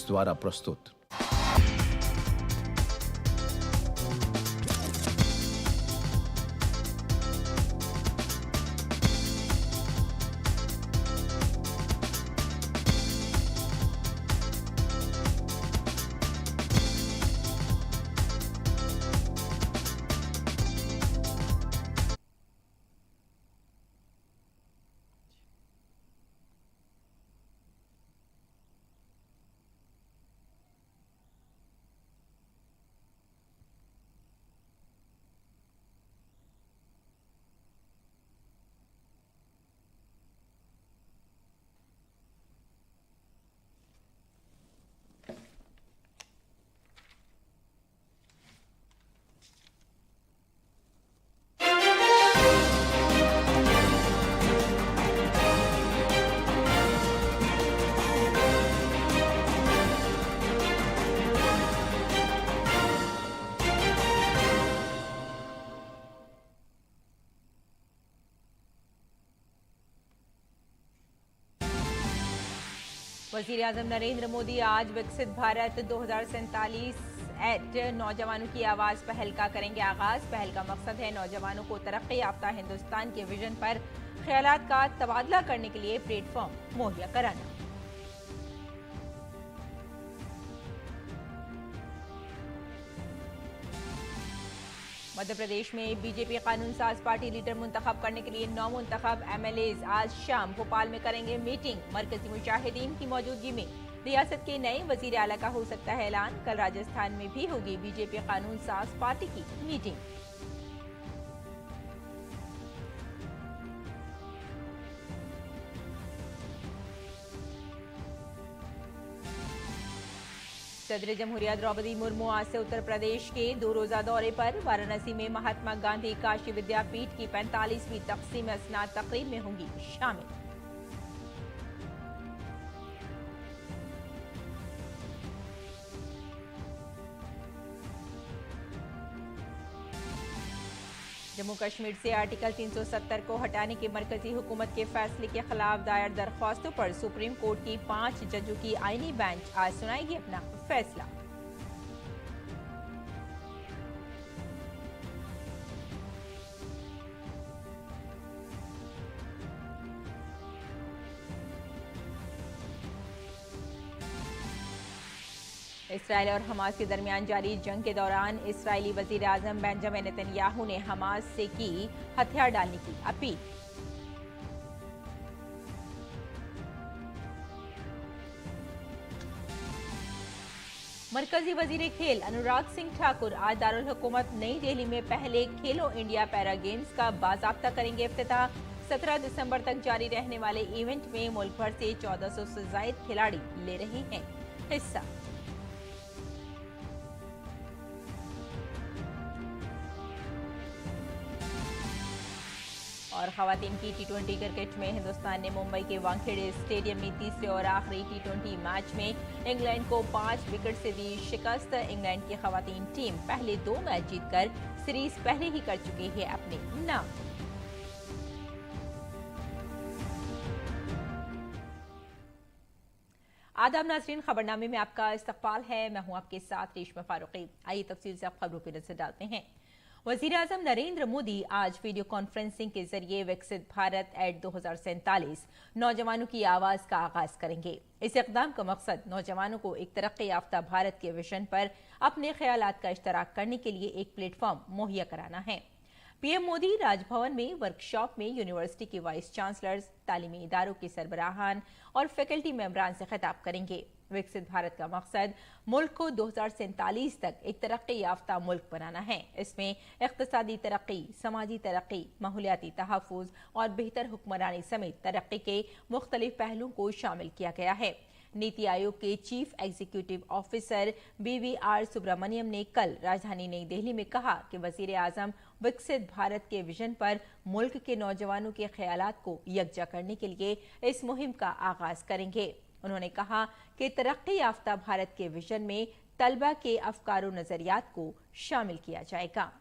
Desk द्वारा प्रस्तुत। वज़ीर-ए-आज़म नरेंद्र मोदी आज विकसित भारत 2047 एट नौजवानों की आवाज पहल का करेंगे आगाज। पहल का मकसद है नौजवानों को तरक्की याफ्ता हिंदुस्तान के विजन पर ख्यालात का तबादला करने के लिए प्लेटफॉर्म मुहैया कराना। मध्य प्रदेश में बीजेपी कानून साज पार्टी लीडर मुंतखब करने के लिए 9 मुंतखब एमएलएज आज शाम भोपाल में करेंगे मीटिंग। मरकजी मुजाहिदीन की मौजूदगी में रियासत के नए वजीर आला का हो सकता है ऐलान। कल राजस्थान में भी होगी बीजेपी कानून साज पार्टी की मीटिंग। सदर जमहूरिया द्रौपदी मुर्मू आज से उत्तर प्रदेश के 2 रोजा दौरे पर। वाराणसी में महात्मा गांधी काशी विद्यापीठ की 45वीं तकसीम असनाद तकरीब में होंगी शामिल। जम्मू कश्मीर से आर्टिकल 370 को हटाने के मरकजी हुकूमत के फैसले के खिलाफ दायर दरख्वास्तों पर सुप्रीम कोर्ट की 5 जजों की आईनी बेंच आज सुनाएगी अपना फैसला। इसराइल और हमास के दरमियान जारी जंग के दौरान इसराइली वजीर आजम बेंजामिन नेतन्याहू ने हमास से की हथियार डालने की अपील। मरकजी वजीर खेल अनुराग सिंह ठाकुर आज दारुल हुकूमत नई दिल्ली में पहले खेलो इंडिया पैरा गेम्स का बाजाब्ता करेंगे इफ्तिताह। 17 दिसंबर तक जारी रहने वाले इवेंट में मुल्क भर से 1400 से ज्यादा खिलाड़ी ले रहे हैं हिस्सा। और खवातीन की टी20 क्रिकेट में हिंदुस्तान ने मुंबई के वानखेड़े स्टेडियम में तीसरे और आखिरी टी20 मैच में इंग्लैंड को 5 विकेट से दी शिकस्त। इंग्लैंड की खवातीन टीम पहले 2 मैच जीतकर सीरीज पहले ही कर चुकी है अपने नाम। आदाब नाज़रीन, खबरनामे में आपका इस्तकबाल है। मैं हूं आपके साथ रेशमा फारूकी। आइए तफसील से आप खबरों पर नजर डालते हैं। वज़ीर-ए-आज़म नरेंद्र मोदी आज वीडियो कॉन्फ्रेंसिंग के जरिए विकसित भारत एट 2047 नौजवानों की आवाज का आगाज करेंगे। इस इक़दाम का मकसद नौजवानों को एक तरक्की याफ्ता भारत के विजन पर अपने ख्यालात का इश्तराक करने के लिए एक प्लेटफॉर्म मुहैया कराना है। पीएम मोदी राजभवन में वर्कशॉप में यूनिवर्सिटी के वाइस चांसलर्स, तालीमी इदारों के सरबराहान और फैकल्टी मेंबरान से खिताब करेंगे। विकसित भारत का मकसद मुल्क को 2047 तक एक तरक्की याफ्ता मुल्क बनाना है। इसमें इक़्तिसादी तरक्की, समाजी तरक्की, माहौलियाती तहफ़्फ़ुज़ और बेहतर हुक्मरानी समेत तरक्की के मुख्तलिफ पहलुओं को शामिल किया गया है। नीति आयोग के chief executive officer BVR Subrahmanyam ने कल राजधानी नई दिल्ली में कहा कि वज़ीर आज़म विकसित भारत के विजन पर मुल्क के नौजवानों के ख्यालात को यकजा करने के लिए इस मुहिम का आगाज करेंगे। उन्होंने कहा कि तरक्की याफ्ता भारत के विजन में तलबा के अफकार और नजरियात को शामिल किया जाएगा।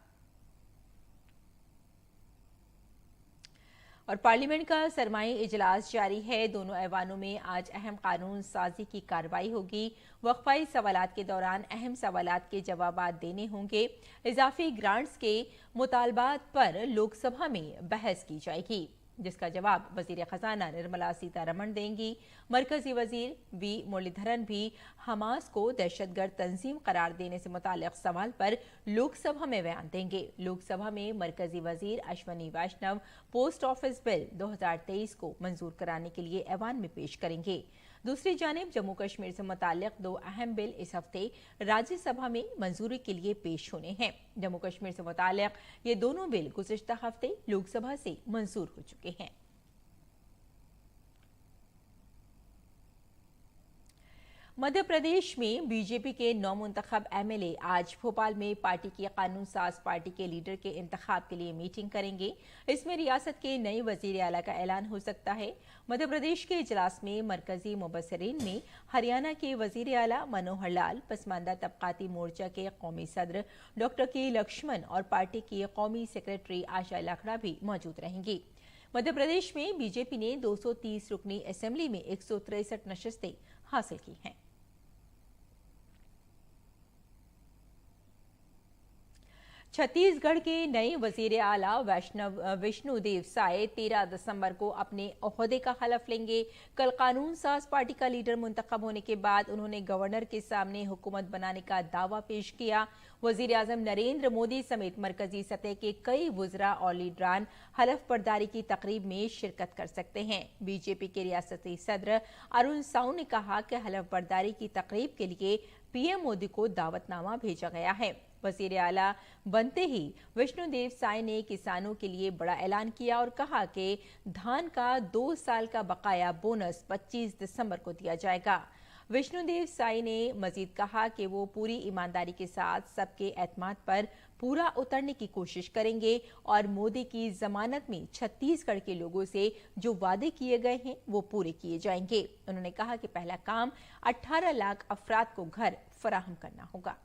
और पार्लियामेंट का सरमाई इजलास जारी है। दोनों ऐवानों में आज अहम कानून साजी की कार्रवाई होगी। वक्फाई सवालात के दौरान अहम सवालात के जवाबात देने होंगे। इजाफी ग्रांट्स के मुतालबात पर लोकसभा में बहस की जाएगी, जिसका जवाब वजीर खजाना निर्मला सीतारमण देंगी। मरकजी वजीर वी मुरलीधरन भी हमास को दहशतगर्द तंजीम करार देने से मुताल्लिक सवाल पर लोकसभा में बयान देंगे। लोकसभा में मरकजी वजीर अश्वनी वैष्णव पोस्ट ऑफिस बिल 2023 को मंजूर कराने के लिए ऐवान में पेश करेंगे। दूसरी जानिब जम्मू कश्मीर से मुताल्लिक 2 अहम बिल इस हफ्ते राज्यसभा में मंजूरी के लिए पेश होने हैं। जम्मू कश्मीर से मुताल्लिक ये दोनों बिल गुज़िश्ता हफ्ते लोकसभा से मंजूर हो चुके हैं। मध्य प्रदेश में बीजेपी के नौमुंतखब एमएलए आज भोपाल में पार्टी की कानून साज पार्टी के लीडर के इंतखाब के लिए मीटिंग करेंगे। इसमें रियासत के नए वजीर आला का ऐलान हो सकता है। मध्य प्रदेश के इजलास में मरकजी मुबस्सिरीन में हरियाणा के वजीर आला मनोहर लाल, पसमानदा तबकाती मोर्चा के कौमी सदर डॉक्टर के लक्ष्मण और पार्टी की कौमी सेक्रेटरी आशा लाखड़ा भी मौजूद रहेंगी। मध्य प्रदेश में बीजेपी ने 230 रुकनी असेंबली में 163 नशस्तें हासिल की हैं। छत्तीसगढ़ के नए वजीर आला विष्णुदेव साय 13 दिसंबर को अपने ओहदे का हलफ लेंगे। कल कानून साज पार्टी का लीडर मुंतखब होने के बाद उन्होंने गवर्नर के सामने हुकूमत बनाने का दावा पेश किया। वजीर आजम नरेंद्र मोदी समेत मरकजी सतह के कई वुज़रा और लीडरान हलफ बर्दारी की तकरीब में शिरकत कर सकते हैं। बीजेपी के रियासती सदर अरुण साउ ने कहा कि हलफ बर्दारी की तकरीब के लिए पीएम मोदी को दावतनामा भेजा गया है। वजीर आला बनते ही विष्णुदेव साय ने किसानों के लिए बड़ा ऐलान किया और कहा कि धान का 2 साल का बकाया बोनस 25 दिसंबर को दिया जाएगा। विष्णुदेव साय ने मजीद कहा कि वो पूरी ईमानदारी के साथ सबके एतमाद पर पूरा उतरने की कोशिश करेंगे और मोदी की जमानत में छत्तीसगढ़ के लोगों से जो वादे किए गए हैं वो पूरे किए जाएंगे। उन्होंने कहा कि पहला काम 18 लाख अफराद को घर फराहम करना होगा।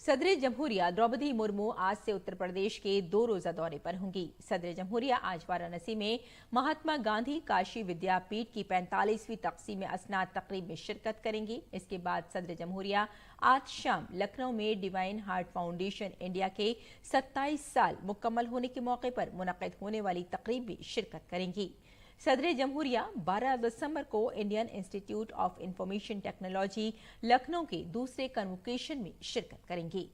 सदर जमहूरिया द्रौपदी मुर्मू आज से उत्तर प्रदेश के 2 रोजा दौरे पर होंगी। सदर जमहूरिया आज वाराणसी में महात्मा गांधी काशी विद्यापीठ की 45वीं तक़सीम असनाद तकरीब में शिरकत करेंगी। इसके बाद सदर जमहूरिया आज शाम लखनऊ में डिवाइन हार्ट फाउंडेशन इंडिया के 27 साल मुकम्मल होने के मौके पर मुनक़िद होने वाली तकरीब में शिरकत करेंगी। सदर जमहूरिया 12 दिसंबर को Indian institute of information technology Lucknow के दूसरे कन्वोकेशन में शिरकत करेंगी।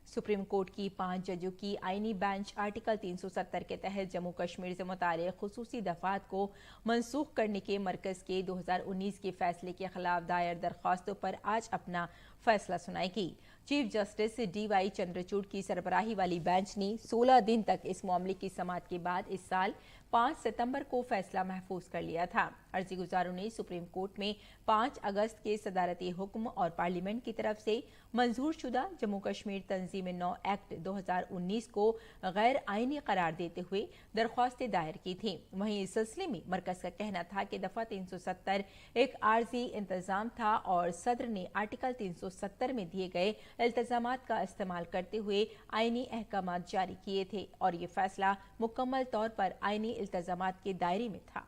सुप्रीम कोर्ट की 5 जजों की आईनी बेंच आर्टिकल 370 के तहत जम्मू कश्मीर से मुताल्लिक़ खुसूसी दफात को मनसूख करने के मरकज के 2019 के फैसले के खिलाफ दायर दरख्वास्तों पर आज अपना फैसला सुनाएगी। चीफ जस्टिस डीवाई चंद्रचूड़ की सरबराही वाली बेंच ने 16 दिन तक इस मामले की समाअत के बाद इस साल 5 सितंबर को फैसला महफूज कर लिया था। अर्जी गुजारों ने सुप्रीम कोर्ट में 5 अगस्त के सदारती हुक्म और पार्लियामेंट की तरफ से मंजूर शुदा जम्मू कश्मीर तंजीम-ए-नौ एक्ट 2019 को गैर आईनी करार देते हुए दरख्वास्तें दायर की थी। वहीं इस सिलसिले में मरकज का कहना था कि दफा 370 एक आर्जी इंतजाम था और सदर ने आर्टिकल 370 में दिए गए इल्तजामात का इस्तेमाल करते हुए आईनी अहकामात जारी किए थे और ये फैसला मुकम्मल तौर पर आईनी इल्तजामात के दायरे में था।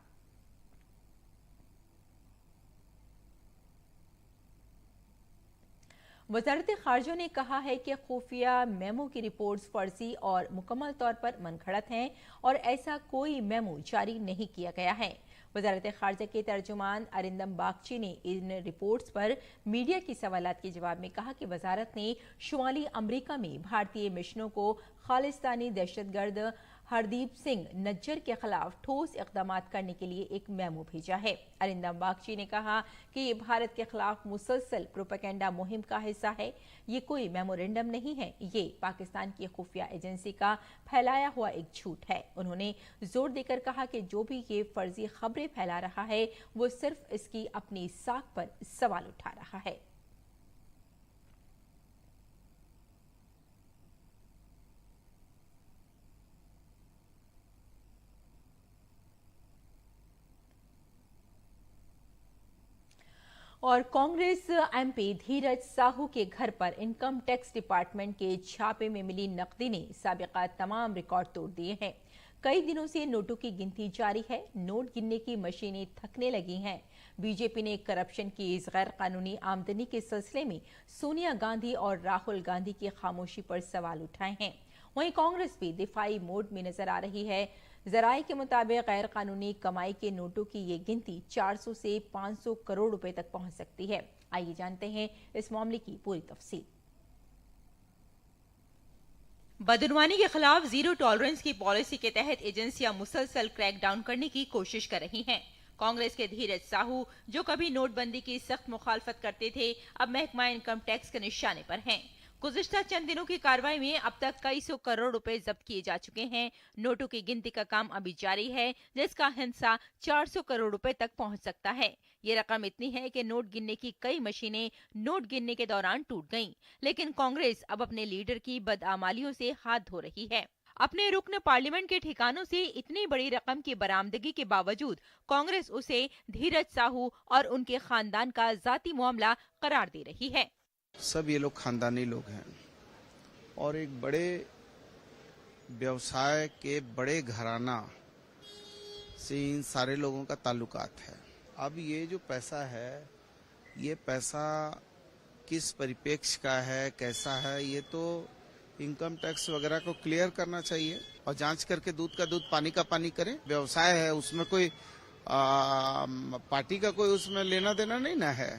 वजारत खारजा ने कहा है कि खुफिया मेमो की रिपोर्ट्स फर्जी और मुकम्मल तौर पर मनगढ़ंत हैं और ऐसा कोई मेमो जारी नहीं किया गया है। वजारत खारजा के तर्जुमान अरिंदम बागची ने इन रिपोर्ट्स पर मीडिया की सवालात के जवाब में कहा कि वजारत ने शुमाली अमरीका में भारतीय मिशनों को खालिस्तानी दहशतगर्द हरदीप सिंह नज्जर के खिलाफ ठोस इकदाम करने के लिए एक मेमो भेजा है। अरिंदम बागची ने कहा कि ये भारत के खिलाफ मुसलसल प्रोपेगेंडा मुहिम का हिस्सा है। ये कोई मेमोरेंडम नहीं है, ये पाकिस्तान की खुफिया एजेंसी का फैलाया हुआ एक झूठ है। उन्होंने जोर देकर कहा कि जो भी ये फर्जी खबरें फैला रहा है वो सिर्फ इसकी अपनी साख पर सवाल उठा रहा है। और कांग्रेस एमपी धीरज साहू के घर पर इनकम टैक्स डिपार्टमेंट के छापे में मिली नकदी ने साबिका तमाम रिकॉर्ड तोड़ दिए हैं। कई दिनों से नोटों की गिनती जारी है। नोट गिनने की मशीनें थकने लगी हैं। बीजेपी ने करप्शन की इस गैर कानूनी आमदनी के सिलसिले में सोनिया गांधी और राहुल गांधी की खामोशी पर सवाल उठाए हैं। वहीं कांग्रेस भी दिफाई मोड में नजर आ रही है। जराये के मुताबिक गैर कानूनी कमाई के नोटों की ये गिनती 400 से 500 करोड़ रुपए तक पहुंच सकती है। आइए जानते हैं इस मामले की पूरी तफसील। बदनवानी के खिलाफ जीरो टॉलरेंस की पॉलिसी के तहत एजेंसियां मुसलसल क्रैकडाउन करने की कोशिश कर रही हैं। कांग्रेस के धीरज साहू, जो कभी नोटबंदी की सख्त मुखालफत करते थे, अब महकमा इनकम टैक्स के निशाने पर हैं। गुज़िश्ता चंद दिनों की कार्रवाई में अब तक कई सौ करोड़ रुपए जब्त किए जा चुके हैं। नोटों की गिनती का काम अभी जारी है, जिसका हिस्सा 400 करोड़ रुपए तक पहुंच सकता है। ये रकम इतनी है कि नोट गिनने की कई मशीनें नोट गिनने के दौरान टूट गईं। लेकिन कांग्रेस अब अपने लीडर की बदआमालियों से हाथ धो रही है। अपने रुकन पार्लियामेंट के ठिकानों से इतनी बड़ी रकम की बरामदगी के बावजूद कांग्रेस उसे धीरज साहू और उनके खानदान का जाती मामला करार दे रही है। सब ये लोग खानदानी लोग हैं और एक बड़े व्यवसाय के बड़े घराना से इन सारे लोगों का ताल्लुकात है। अब ये जो पैसा है, ये पैसा किस परिप्रेक्ष्य का है, कैसा है, ये तो इनकम टैक्स वगैरह को क्लियर करना चाहिए और जांच करके दूध का दूध पानी का पानी करें। व्यवसाय है, उसमें कोई पार्टी का कोई उसमें लेना देना नहीं ना है।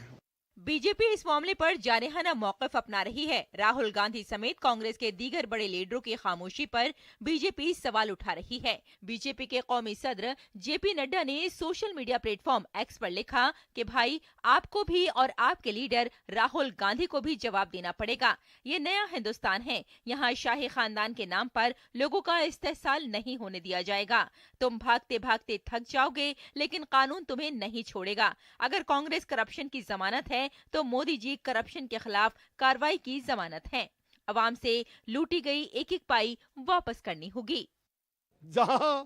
बीजेपी इस मामले पर जानेहाना मौक़िफ़ अपना रही है। राहुल गांधी समेत कांग्रेस के दीगर बड़े लीडरों की खामोशी पर बीजेपी सवाल उठा रही है। बीजेपी के कौमी सदर जेपी नड्डा ने सोशल मीडिया प्लेटफॉर्म एक्स पर लिखा कि भाई, आपको भी और आपके लीडर राहुल गांधी को भी जवाब देना पड़ेगा। ये नया हिंदुस्तान है, यहाँ शाही खानदान के नाम पर लोगों का इस्तेहसाल नहीं होने दिया जाएगा। तुम भागते भागते थक जाओगे, लेकिन कानून तुम्हें नहीं छोड़ेगा। अगर कांग्रेस करप्शन की जमानत है तो मोदी जी करप्शन के खिलाफ कार्रवाई की जमानत है। अवाम से लूटी गई एक एक पाई वापस करनी होगी। जहां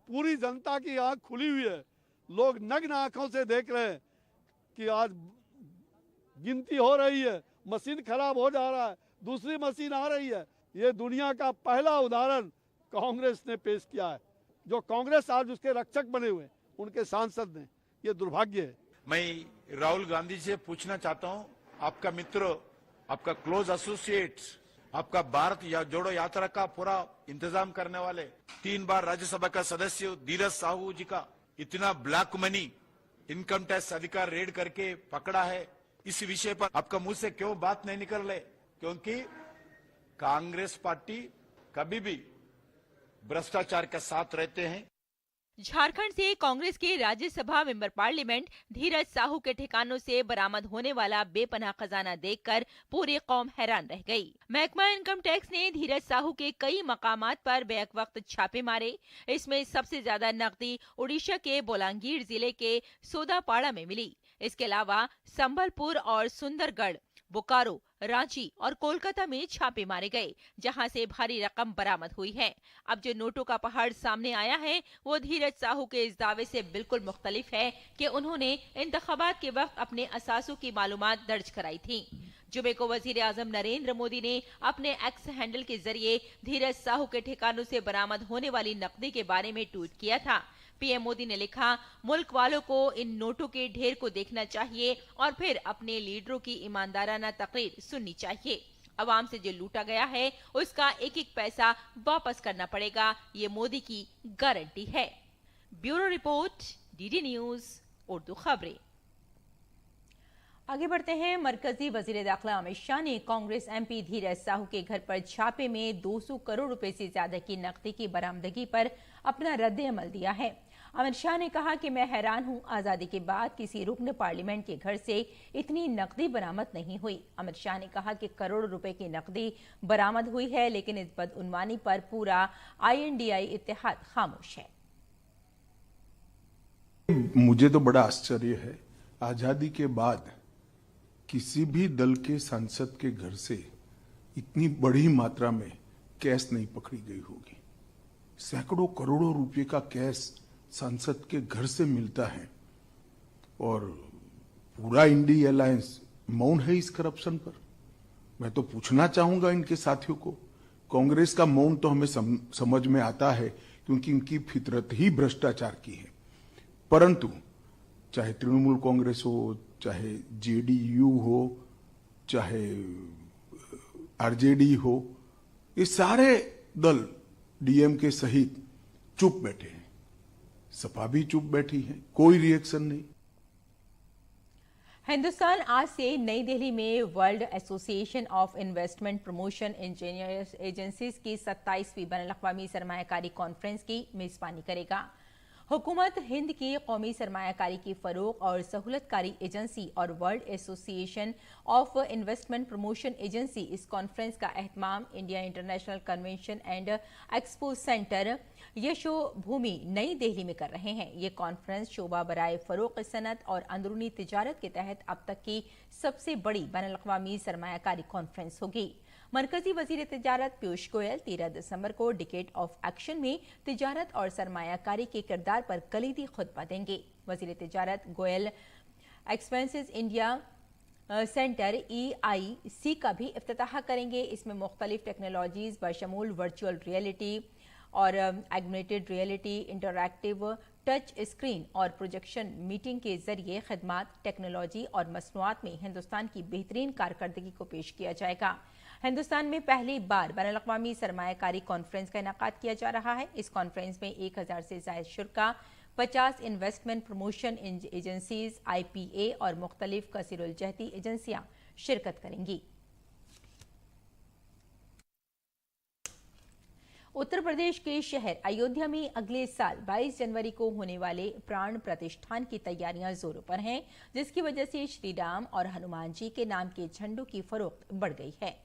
पूरी जनता की आंख खुली हुई है, लोग नग्न आंखों से देख रहे हैं कि आज गिनती हो रही है, मशीन खराब हो जा रहा है, दूसरी मशीन आ रही है। ये दुनिया का पहला उदाहरण कांग्रेस ने पेश किया है। जो कांग्रेस आज उसके रक्षक बने हुए उनके सांसद ने, ये दुर्भाग्य है। मैं राहुल गांधी से पूछना चाहता हूं, आपका मित्र, आपका क्लोज एसोसिएट्स, आपका भारत जोड़ो यात्रा का पूरा इंतजाम करने वाले 3 बार राज्यसभा का सदस्य धीरज साहू जी का इतना ब्लैक मनी इनकम टैक्स अधिकार रेड करके पकड़ा है, इस विषय पर आपका मुंह से क्यों बात नहीं निकल रहे? क्योंकि कांग्रेस पार्टी कभी भी भ्रष्टाचार के साथ रहते हैं। झारखंड से कांग्रेस के राज्यसभा मेंबर पार्लियामेंट धीरज साहू के ठिकानों से बरामद होने वाला बेपनाह खजाना देखकर पूरी कौम हैरान रह गई। महकमा इनकम टैक्स ने धीरज साहू के कई मकामात पर बैक वक्त छापे मारे। इसमें सबसे ज्यादा नकदी उड़ीसा के बोलांगीर जिले के सोदापाड़ा में मिली। इसके अलावा संबलपुर और सुंदरगढ़, बोकारो, रांची और कोलकाता में छापे मारे गए, जहां से भारी रकम बरामद हुई है। अब जो नोटों का पहाड़ सामने आया है, वो धीरज साहू के इस दावे से बिल्कुल मुख्तलिफ है कि उन्होंने इंतखाबात के वक्त अपने असासों की मालूमात दर्ज कराई थी। जुमे को वजीर आजम नरेंद्र मोदी ने अपने एक्स हैंडल के जरिए धीरज साहू के ठिकानों से बरामद होने वाली नकदी के बारे में ट्वीट किया था। पीएम मोदी ने लिखा, मुल्क वालों को इन नोटों के ढेर को देखना चाहिए और फिर अपने लीडरों की ईमानदाराना तकरीर सुननी चाहिए। अवाम से जो लूटा गया है, उसका एक एक पैसा वापस करना पड़ेगा, ये मोदी की गारंटी है। Bureau report, DD news Urdu खबरें। आगे बढ़ते हैं। मरकजी वजीर दाखिला अमित शाह ने कांग्रेस एमपी धीरज साहू के घर पर छापे में 200 करोड़ रुपए से ज्यादा की नकदी की बरामदगी पर अपना रद्द-ए-अमल दिया है। अमित शाह ने कहा कि मैं हैरान हूं, आजादी के बाद किसी रुकन पार्लियामेंट के घर से इतनी नकदी बरामद नहीं हुई। अमित शाह ने कहा कि करोड़ों रुपए की नकदी बरामद हुई है, लेकिन इस बदउनवानी पर पूरा INDI इत्तेहाद खामोश है। मुझे तो बड़ा आश्चर्य है, आजादी के बाद किसी भी दल के सांसद के घर से इतनी बड़ी मात्रा में कैश नहीं पकड़ी गई होगी। सैकड़ों करोड़ों रुपए का कैश सांसद के घर से मिलता है और पूरा इंडी अलायंस मौन है इस करप्शन पर। मैं तो पूछना चाहूंगा इनके साथियों को, कांग्रेस का मौन तो हमें समझ में आता है क्योंकि इनकी फितरत ही भ्रष्टाचार की है, परंतु चाहे तृणमूल कांग्रेस हो, चाहे जेडीयू हो, चाहे आरजेडी हो, ये सारे दल डीएमके सहित चुप बैठे हैं। सपा भी चुप बैठी है, कोई रिएक्शन नहीं। हिंदुस्तान आज से नई दिल्ली में world association of investment promotion engineers agencies की 27वीं बैनुल-अक़वामी सरमायाकारी कॉन्फ्रेंस की मेजबानी करेगा। हुकूमत हिंद की कौमी सरमायाकारी की फरोग और सहूलतकारी एजेंसी और world association of investment promotion agency इस कॉन्फ्रेंस का एहतमाम India international convention and expo centre Yashobhoomi New Delhi में कर रहे हैं। ये कॉन्फ्रेंस शोबा बराए फरोग सनत और अंदरूनी तिजारत के तहत अब तक की सबसे बड़ी बैनुल-अक़वामी सरमायाकारी कॉन्फ्रेंस होगी। मरकजी वजीर तिजारत पीयूष गोयल 13 दिसंबर को डिकेड ऑफ एक्शन में तिजारत और सरमायाकारी के किरदार पर कलीदी खुतबा देंगे। वजीर तिजारत Goyal expenses India centre EIC का भी इफ्तिताह करेंगे। इसमें मुख्तलिफ टेक्नोलॉजीज बशमूल वर्चुअल रियलिटी और एगमेंटेड रियलिटी, इंटरैक्टिव टच स्क्रीन और प्रोजेक्शन मीटिंग के जरिए खिदमात, टेक्नोलॉजी और मसनूआत में हिंदुस्तान की बेहतरीन कारकर्दगी को पेश किया जाएगा। हिंदुस्तान में पहली बार बैनुल-अक़वामी सरमायाकारी कॉन्फ्रेंस का इनेकाद किया जा रहा है। इस कॉन्फ्रेंस में 1000 से ज़ायद शुरा, 50 इन्वेस्टमेंट प्रमोशन एजेंसीज, IPA और मुख्तलिफ कसीरुल जहती एजेंसियां शिरकत करेंगी। उत्तर प्रदेश के शहर अयोध्या में अगले साल 22 जनवरी को होने वाले प्राण प्रतिष्ठान की तैयारियां जोरों पर हैं, जिसकी वजह से श्री राम और हनुमान जी के नाम के झंडों की फरोख्त बढ़ गई है।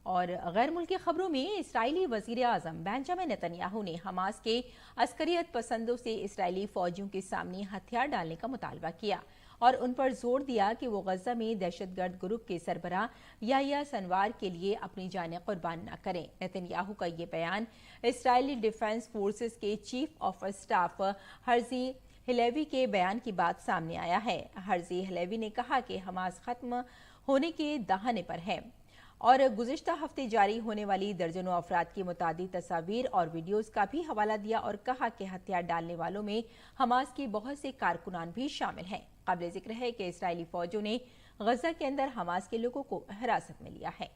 और गैर मुल्की खबरों में इस्राएली वजीर आजम बेंजामिन नेतन्याहू ने हमास के अस्करियत पसंदों से इस्राएली फौजियों के सामने हथियार डालने का मुतालबा किया और उन पर जोर दिया कि वो गजा में दहशतगर्द ग्रुप के सरबराह याह्या सिनवार के लिए अपनी जानें कुर्बान न करें। नेतन्याहू का ये बयान इस्राएली डिफेंस फोर्सेस के चीफ ऑफ स्टाफ हर्जी हिलेवी के बयान की बात सामने आया है। हर्जी हिलेवी ने कहा कि हमास खत्म होने के दहाने पर है और गुज़िश्ता हफ्ते जारी होने वाली दर्जनों अफराद की मुतादिद तस्वीर और वीडियोस का भी हवाला दिया और कहा कि हथियार डालने वालों में हमास के बहुत से कारकुनान भी शामिल हैं। काबिल जिक्र है कि इस्राएली फौजों ने गजा के अंदर हमास के लोगों को हिरासत में लिया है।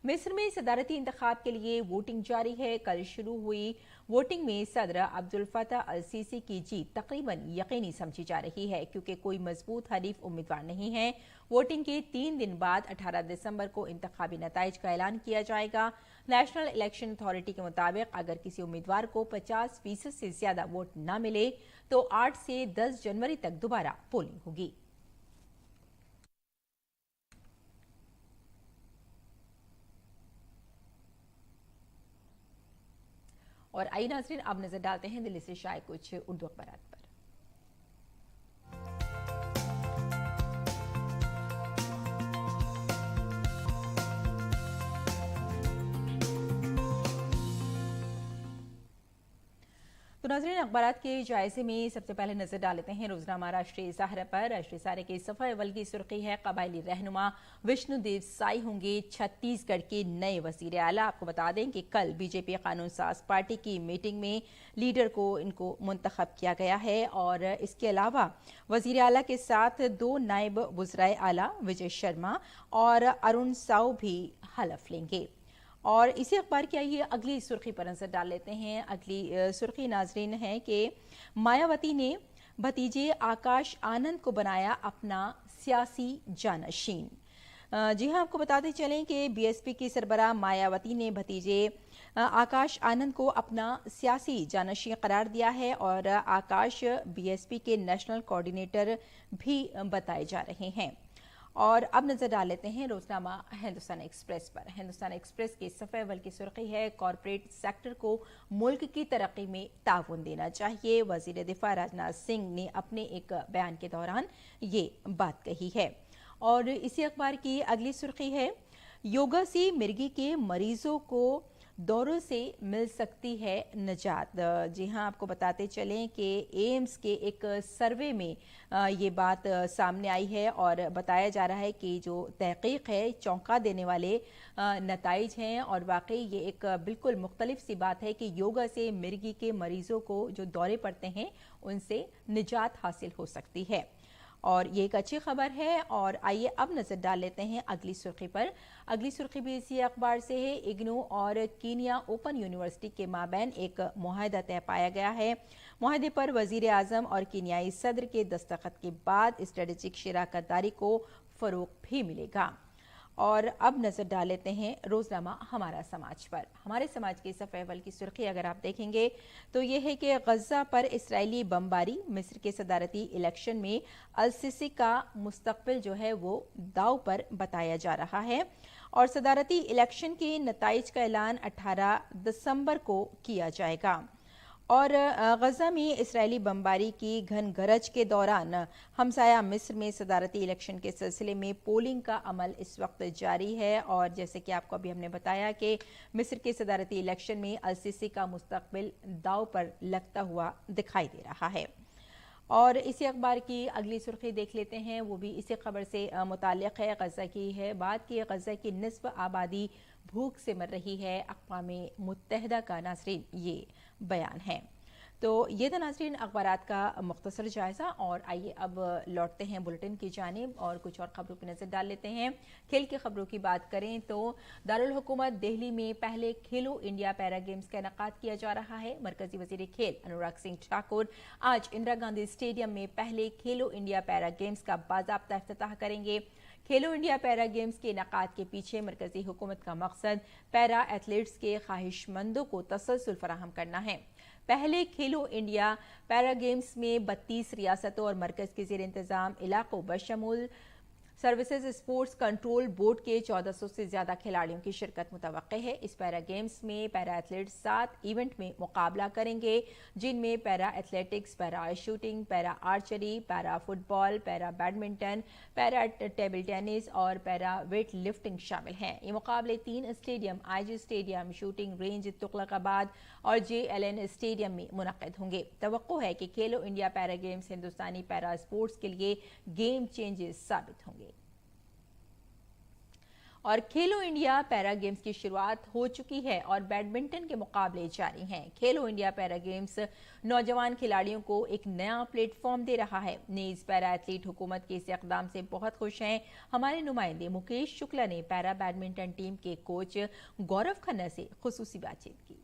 मिस्र में सदारती इंतखाब के लिए वोटिंग जारी है। कल शुरू हुई वोटिंग में सदर अब्दुल फतह अल सीसी की जीत तकरीबन यकीनी समझी जा रही है क्योंकि कोई मजबूत हरीफ उम्मीदवार नहीं है। वोटिंग के 3 दिन बाद 18 दिसंबर को इंतखाबी नताइज का ऐलान किया जाएगा। नेशनल इलेक्शन अथॉरिटी के मुताबिक अगर किसी उम्मीदवार को 50% से ज्यादा वोट न मिले तो 8 से 10 जनवरी तक दोबारा पोलिंग होगी। और आइए नाज़रीन अब नजर डालते हैं दिल्ली से शाये कुछ उर्दू अखबारात पर। तो नाज़रीन अखबारात के जायजे में सबसे पहले नजर डाल लेते हैं रोजनामा राष्ट्रीय सहारा पर। राष्ट्रीय सहारे के सफ़े अव्वल की सुर्खी है कबायली रहनुमा विष्णुदेव साई होंगे छत्तीसगढ़ के नए वजीर आला। आपको बता दें कि कल बीजेपी कानून साज पार्टी की मीटिंग में लीडर को इनको मुंतखब किया गया है और इसके अलावा वजीर आला के साथ 2 नायब वज़राए आला विजय शर्मा और अरुण साउ भी हलफ लेंगे। और इसी अखबार की आइए अगली सुर्खी पर नजर डाल लेते हैं। अगली सुर्खी नाजरीन है कि मायावती ने भतीजे आकाश आनंद को बनाया अपना सियासी जानशीन। जी हां, आपको बताते चलें कि बीएसपी की सरबराह मायावती ने भतीजे आकाश आनंद को अपना सियासी जानशीन करार दिया है और आकाश बीएसपी के नेशनल कोऑर्डिनेटर भी बताए जा रहे हैं। और अब नजर डाल लेते हैं रोजनामा हिंदुस्तान एक्सप्रेस पर। हिंदुस्तान एक्सप्रेस के सफ़े अव्वल की सुर्खी है कॉरपोरेट सेक्टर को मुल्क की तरक्की में ताउन देना चाहिए। वजीर दिफा राजनाथ सिंह ने अपने एक बयान के दौरान ये बात कही है। और इसी अखबार की अगली सुर्खी है योगा से मिर्गी के मरीजों को दौरों से मिल सकती है निजात। जी हां, आपको बताते चलें कि एम्स के एक सर्वे में ये बात सामने आई है और बताया जा रहा है कि जो तहकीक है चौंका देने वाले नताइज हैं और वाकई ये एक बिल्कुल मुख्तलिफ सी बात है कि योगा से मिर्गी के मरीजों को जो दौरे पड़ते हैं उनसे निजात हासिल हो सकती है और ये एक अच्छी खबर है। और आइए अब नजर डाल लेते हैं अगली सुर्खी पर। अगली सुर्खी भी इसी अखबार से है। इग्नू और कीनिया ओपन यूनिवर्सिटी के माबैन एक मुआहदा तय पाया गया है। मुआहदे पर वजीर आजम और कीनियाई सदर के दस्तखत के बाद स्ट्रेटेजिक शराकतदारी को फरोग भी मिलेगा। और अब नजर डाल लेते हैं रोजनामा हमारा समाज पर। हमारे समाज के सफ़े अव्वल की सुर्खी अगर आप देखेंगे तो ये है कि गजा पर इसराइली बमबारी, मिस्र के सदारती इलेक्शन में अल-सिसी का मुस्तकबिल जो है वो दाव पर बताया जा रहा है और सदारती इलेक्शन के नताइज का ऐलान 18 दिसंबर को किया जाएगा। और गजा में इसराइली बमबारी की घन गरज के दौरान हमसाया मिस्र में सदारती इलेक्शन के सिलसिले में पोलिंग का अमल इस वक्त जारी है और जैसे कि आपको अभी हमने बताया कि मिस्र के सदारती इलेक्शन में अल-सिसी का मुस्तकबिल दाव पर लगता हुआ दिखाई दे रहा है। और इसी अखबार की अगली सुर्खी देख लेते हैं, वो भी इसी खबर से मुताल्लिक़ है, गजा की है बात की। गजा की निस्फ आबादी भूख से मर रही है, अक़वाम मुत्तहिदा का नाज़रीन ये बयान है। तो ये था नाज़रीन अखबारात का मुख्तसर जायज़ा और आइए अब लौटते हैं बुलेटिन की जानिब और कुछ और ख़बरों पर नज़र डाल लेते हैं। खेल की ख़बरों की बात करें तो दारुल हुकूमत दिल्ली में पहले खेलो इंडिया पैरा गेम्स का इनेकाद किया जा रहा है। मरकज़ी वज़ीर खेल अनुराग सिंह ठाकुर आज इंदिरा गांधी स्टेडियम में पहले खेलो इंडिया पैरा गेम्स का बाज़ाब्ता इफ्तिताह करेंगे। खेलो इंडिया पैरा गेम्स के इनेकाद के पीछे मरकज़ी हुकूमत का मकसद पैरा एथलीट्स के ख्वाहिशमंदों को तसल्सल फराहम करना है। पहले खेलो इंडिया पैरा गेम्स में 32 रियासतों और मरकज़ के ज़ेर इंतज़ाम इलाकों बशमूल सर्विसेज स्पोर्ट्स कंट्रोल बोर्ड के 1400 से ज्यादा खिलाड़ियों की शिरकत मुतवक्के है। इस पैरा गेम्स में पैरा एथलीट्स 7 इवेंट में मुकाबला करेंगे जिनमें para athletics, para shooting, para archery, para football, para badminton, para table tennis और पैरा वेट लिफ्टिंग शामिल हैं। ये मुकाबले 3 stadium IG stadium, shooting range Tughlakabad और JLN स्टेडियम में मुनक्किद होंगे। तवक्को है कि खेलो इंडिया पैरा गेम्स हिंदुस्तानी पैरा स्पोर्ट्स के लिए गेम चेंजेस साबित होंगे। और खेलो इंडिया पैरा गेम्स की शुरुआत हो चुकी है और बैडमिंटन के मुकाबले जारी हैं। खेलो इंडिया पैरा गेम्स नौजवान खिलाड़ियों को एक नया प्लेटफॉर्म दे रहा है। नीज पैरा एथलीट हुकूमत के इस इक़दाम से बहुत खुश हैं। हमारे नुमाइंदे मुकेश शुक्ला ने पैरा बैडमिंटन टीम के कोच गौरव खन्ना से खुसूसी बातचीत की।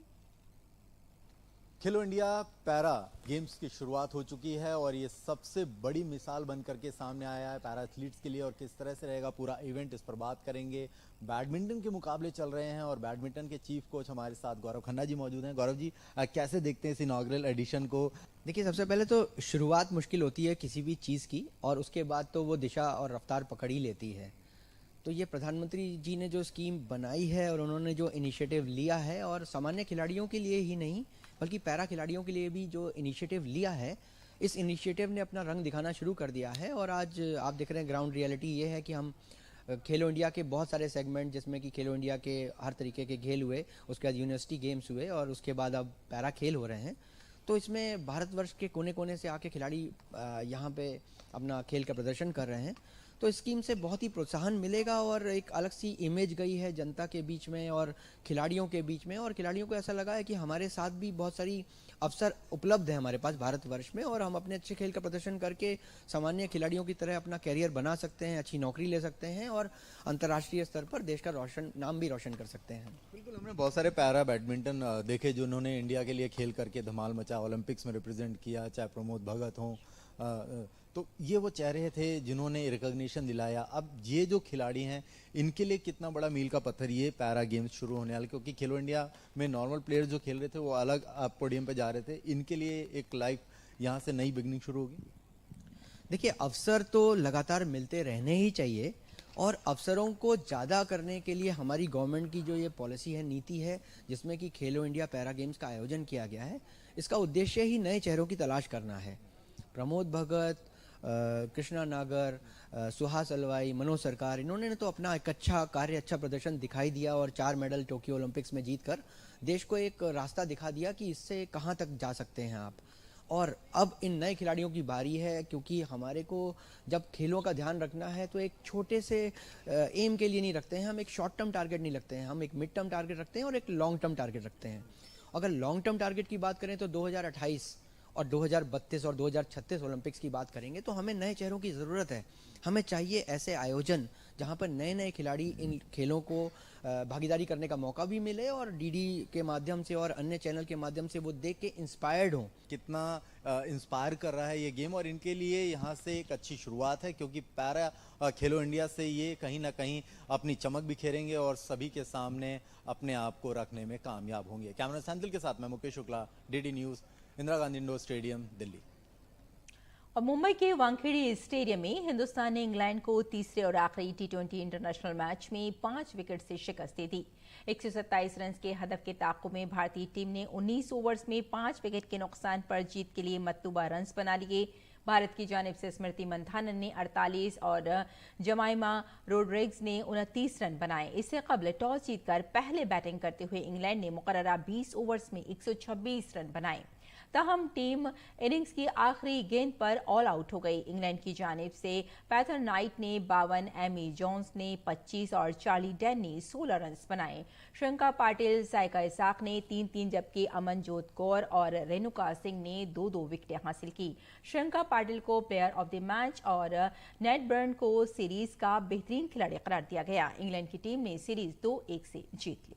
खेलो इंडिया पैरा गेम्स की शुरुआत हो चुकी है और ये सबसे बड़ी मिसाल बनकर के सामने आया है पैरा एथलीट्स के लिए और किस तरह से रहेगा पूरा इवेंट, इस पर बात करेंगे। बैडमिंटन के मुकाबले चल रहे हैं और बैडमिंटन के चीफ कोच हमारे साथ गौरव खन्ना जी मौजूद हैं। गौरव जी, कैसे देखते हैं इस इनॉग्रल एडिशन को? देखिए, सबसे पहले तो शुरुआत मुश्किल होती है किसी भी चीज़ की और उसके बाद तो वो दिशा और रफ्तार पकड़ ही लेती है। तो ये प्रधानमंत्री जी ने जो स्कीम बनाई है और उन्होंने जो इनिशिएटिव लिया है और सामान्य खिलाड़ियों के लिए ही नहीं बल्कि पैरा खिलाड़ियों के लिए भी जो इनिशिएटिव लिया है, इस इनिशिएटिव ने अपना रंग दिखाना शुरू कर दिया है। और आज आप देख रहे हैं ग्राउंड रियलिटी ये है कि हम खेलो इंडिया के बहुत सारे सेगमेंट, जिसमें कि खेलो इंडिया के हर तरीके के खेल हुए, उसके बाद यूनिवर्सिटी गेम्स हुए और उसके बाद अब पैरा खेल हो रहे हैं। तो इसमें भारतवर्ष के कोने कोने से आके खिलाड़ी यहाँ पे अपना खेल का प्रदर्शन कर रहे हैं। तो इस स्कीम से बहुत ही प्रोत्साहन मिलेगा और एक अलग सी इमेज गई है जनता के बीच में और खिलाड़ियों के बीच में। और खिलाड़ियों को ऐसा लगा है कि हमारे साथ भी बहुत सारी अवसर उपलब्ध है हमारे पास भारतवर्ष में और हम अपने अच्छे खेल का प्रदर्शन करके सामान्य खिलाड़ियों की तरह अपना कैरियर बना सकते हैं, अच्छी नौकरी ले सकते हैं और अंतर्राष्ट्रीय स्तर पर देश का नाम भी रोशन कर सकते हैं। बिल्कुल, हमने बहुत सारे पैरा बैडमिंटन देखे जिन्होंने इंडिया के लिए खेल करके धमाल मचा, ओलंपिक्स में रिप्रेजेंट किया, चाहे प्रमोद भगत हों। तो ये वो चेहरे थे जिन्होंने रिकॉग्निशन दिलाया। अब ये जो खिलाड़ी हैं इनके लिए कितना बड़ा मील का पत्थर ये पैरा गेम्स शुरू होने वाले, क्योंकि खेलो इंडिया में नॉर्मल प्लेयर्स जो खेल रहे थे वो अलग पोडियम पे जा रहे थे, इनके लिए एक लाइफ यहाँ से नई बिगनिंग शुरू होगी। देखिए, अवसर तो लगातार मिलते रहने ही चाहिए और अवसरों को ज़्यादा करने के लिए हमारी गवर्नमेंट की जो ये पॉलिसी है, नीति है, जिसमें कि खेलो इंडिया पैरा गेम्स का आयोजन किया गया है, इसका उद्देश्य ही नए चेहरों की तलाश करना है। प्रमोद भगत, कृष्णा नागर, सुहास अलवाई, मनोज सरकार, इन्होंने तो अपना एक अच्छा कार्य, अच्छा प्रदर्शन दिखाई दिया और 4 मेडल टोक्यो ओलंपिक्स में जीतकर देश को एक रास्ता दिखा दिया कि इससे कहाँ तक जा सकते हैं आप। और अब इन नए खिलाड़ियों की बारी है, क्योंकि हमारे को जब खेलों का ध्यान रखना है तो एक छोटे से एम के लिए नहीं रखते हैं हम, एक शॉर्ट टर्म टारगेट नहीं रखते हैं हम, एक मिड टर्म टारगेट रखते हैं और एक लॉन्ग टर्म टारगेट रखते हैं। अगर लॉन्ग टर्म टारगेट की बात करें तो 2028 और 2032 और 2036 ओलंपिक्स की बात करेंगे तो हमें नए चेहरों की ज़रूरत है। हमें चाहिए ऐसे आयोजन जहां पर नए नए खिलाड़ी इन खेलों को भागीदारी करने का मौका भी मिले और डीडी के माध्यम से और अन्य चैनल के माध्यम से वो देख के इंस्पायर्ड हों। कितना इंस्पायर कर रहा है ये गेम, और इनके लिए यहाँ से एक अच्छी शुरुआत है, क्योंकि पैरा खेलो इंडिया से ये कहीं ना कहीं अपनी चमक बिखेरेंगे और सभी के सामने अपने आप को रखने में कामयाब होंगे। कैमरा सैंतल के साथ मैं Mukesh Shukla, DD news, Indira Gandhi indoor stadium, Delhi. और मुंबई के वानखेड़े स्टेडियम में हिंदुस्तान ने इंग्लैंड को तीसरे और आखिरी टी20 इंटरनेशनल मैच में 5 विकेट से शिकस्त दी थी। 127 रन के हदफ के ताक़ुब में भारतीय टीम ने 19 ओवर्स में 5 विकेट के नुकसान पर जीत के लिए मतलूबा रन्स बना लिए। भारत की जानिब से स्मृति मंथानन ने 48 और जमाइमा रोड्रिग्स ने 29 रन बनाए। इससे कबल टॉस जीतकर पहले बैटिंग करते हुए इंग्लैंड ने मुकर्ररा 20 ओवर्स में 126 रन बनाए। ताहम टीम इनिंग्स की आखिरी गेंद पर ऑल आउट हो गई। इंग्लैंड की जानिब से पैथर नाइट ने 52, एमी जोन्स ने 25 और चार्ली डेन ने 16 रन बनाए। श्रियंका पाटिल, साइका इसाक ने 3-3 जबकि अमनजोत कौर और रेणुका सिंह ने 2-2 विकेटें हासिल की। श्रियंका पाटिल को प्लेयर ऑफ द मैच और नेट बर्न को सीरीज का बेहतरीन खिलाड़ी करार दिया गया। इंग्लैंड की टीम ने सीरीज 2-1 से जीत ली।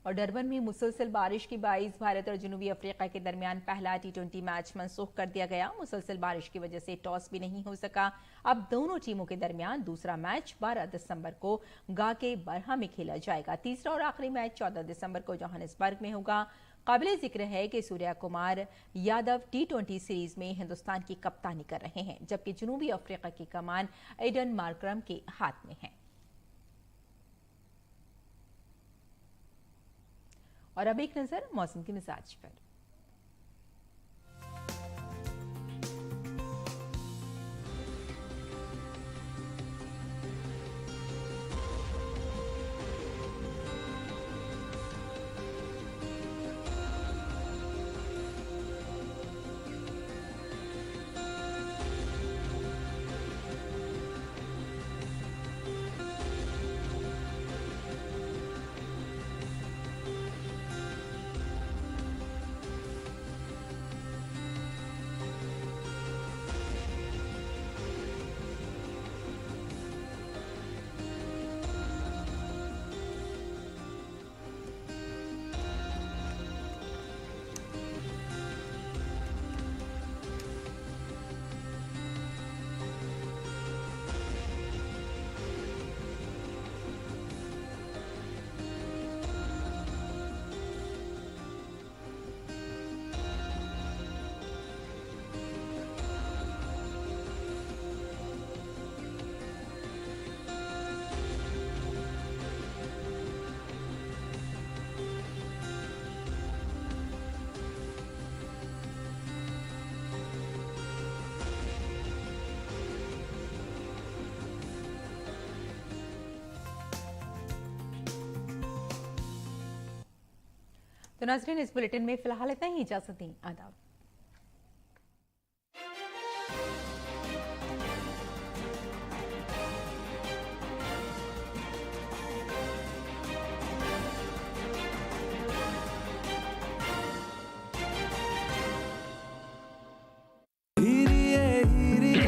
और डरबन में मुसलसल बारिश की बाइस भारत और जनूबी अफ्रीका के दरमियान पहला टी20 मैच मनसूख कर दिया गया। मुसलसल बारिश की वजह से टॉस भी नहीं हो सका। अब दोनों टीमों के दरमियान दूसरा मैच 12 दिसंबर को गाके बरहा में खेला जाएगा। तीसरा और आखिरी मैच 14 दिसंबर को जोहानिसबर्ग में होगा। काबिले जिक्र है कि सूर्या कुमार यादव टी20 सीरीज में हिंदुस्तान की कप्तानी कर रहे हैं, जबकि जनूबी अफ्रीका की कमान एडन मार्करम के हाथ में है। और अब एक नजर मौसम के मिजाज पर। तो नाज़रीन, इस बुलेटिन में फिलहाल इतना ही। इजाजत दें। आदाब।